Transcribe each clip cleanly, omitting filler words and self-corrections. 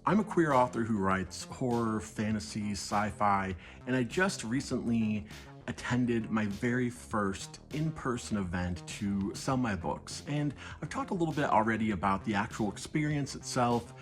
I'm a queer author who writes horror, fantasy, sci-fi, and I just recently attended my very first in-person event to sell my books. And I've talked a little bit already about the actual experience itself,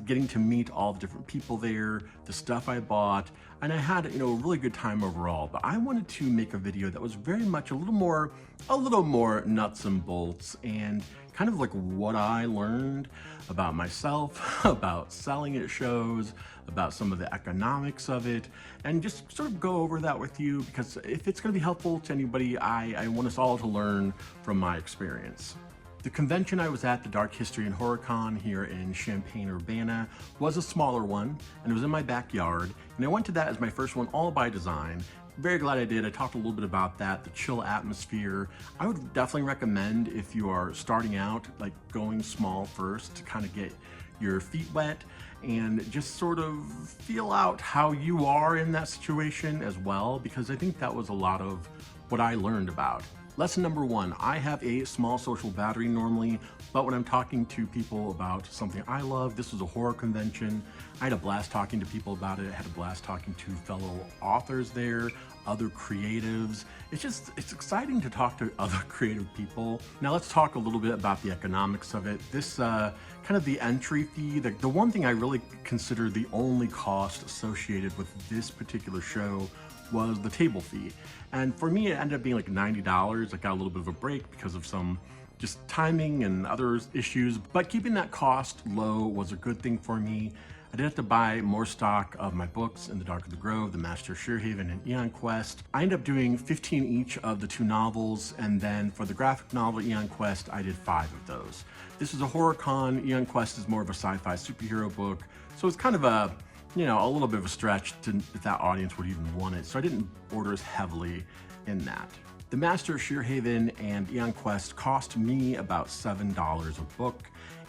getting to meet all the different people there, the stuff I bought, and I had, a really good time overall. But I wanted to make a video that was very much a little more nuts and bolts, and kind of like what I learned about myself, about selling at shows, about some of the economics of it, and just sort of go over that with you, because if it's going to be helpful to anybody, I want us all to learn from my experience. The convention I was at, the Dark History and Horror Con here in Champaign-Urbana, was a smaller one, and it was in my backyard, and I went to that as my first one all by design. Very glad I did. I talked a little bit about that, the chill atmosphere. I would definitely recommend, if you are starting out, like going small first to kind of get your feet wet and just sort of feel out how you are in that situation as well, because I think that was a lot of what I learned about. Lesson number one, I have a small social battery normally, but when I'm talking to people about something I love, this was a horror convention. I had a blast talking to people about it. I had a blast talking to fellow authors there, other creatives. It's exciting to talk to other creative people. Now let's talk a little bit about the economics of it. This kind of the entry fee, the one thing I really consider the only cost associated with this particular show was the table fee. And for me, it ended up being like $90. I got a little bit of a break because of some just timing and other issues, but keeping that cost low was a good thing for me. I did have to buy more stock of my books in The Dark of the Grove, The Master of Sheerhaven, and Aeon Quest. I ended up doing 15 each of the two novels, and then for the graphic novel Aeon Quest, I did 5 of those. This is a horror con. Aeon Quest is more of a sci-fi superhero book, so it's kind of a little bit of a stretch if that audience would even want it, so I didn't order as heavily in that. The Master of Sheerhaven and Aeon Quest cost me about $7 a book,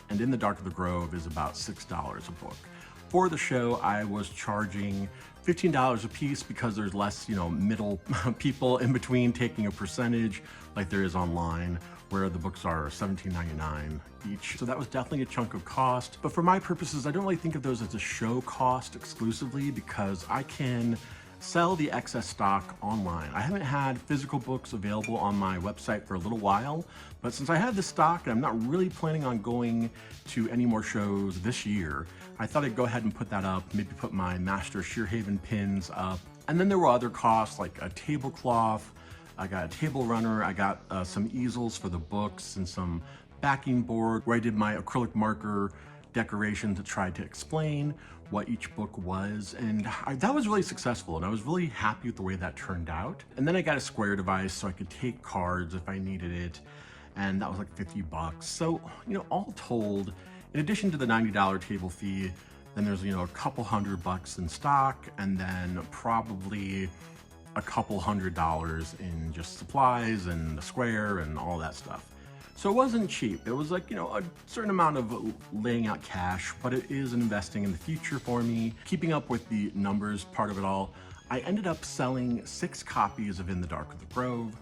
and In the Dark of the Grove is about $6 a book. For the show, I was charging $15 a piece because there's less, middle people in between taking a percentage like there is online, where the books are $17.99 each. So that was definitely a chunk of cost. But for my purposes, I don't really think of those as a show cost exclusively, because I can sell the excess stock online. I haven't had physical books available on my website for a little while, but since I have this stock and I'm not really planning on going to any more shows this year, I thought I'd go ahead and put that up, maybe put my Master Sheerhaven pins up. And then there were other costs like a tablecloth, I got a table runner, I got some easels for the books and some backing board where I did my acrylic marker decoration to try to explain what each book was, and that was really successful, and I was really happy with the way that turned out. And then I got a Square device so I could take cards if I needed it, and that was like 50 bucks. So, all told, in addition to the $90 table fee, then there's, a couple $100 in stock, and then probably a couple $100 in just supplies and the Square and all that stuff. So it wasn't cheap. It was like, a certain amount of laying out cash, but it is investing in the future for me. Keeping up with the numbers part of it all, I ended up selling 6 copies of In the Dark of the Grove,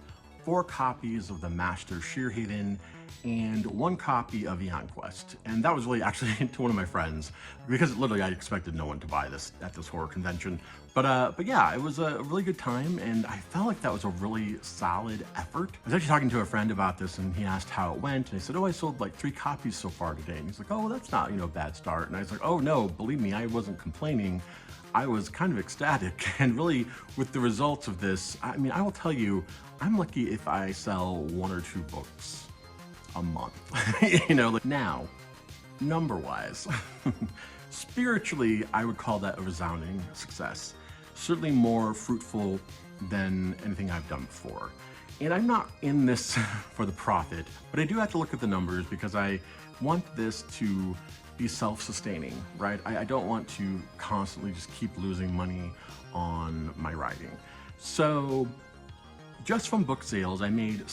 4 copies of The Master of Sheerhaven, and 1 copy of Aeon Quest. And that was really actually to one of my friends, because literally I expected no one to buy this at this horror convention. But yeah, it was a really good time, and I felt like that was a really solid effort. I was actually talking to a friend about this, and he asked how it went, and I said, oh, I sold like 3 copies so far today. And he's like, oh, well, that's not, a bad start. And I was like, oh no, believe me, I wasn't complaining. I was kind of ecstatic, and really with the results of this, I will tell you, I'm lucky if I sell 1 or 2 books a month. Now, number-wise, spiritually, I would call that a resounding success. Certainly more fruitful than anything I've done before. And I'm not in this for the profit, but I do have to look at the numbers because I want this to be self-sustaining, right? I don't want to constantly just keep losing money on my writing. So just from book sales, I made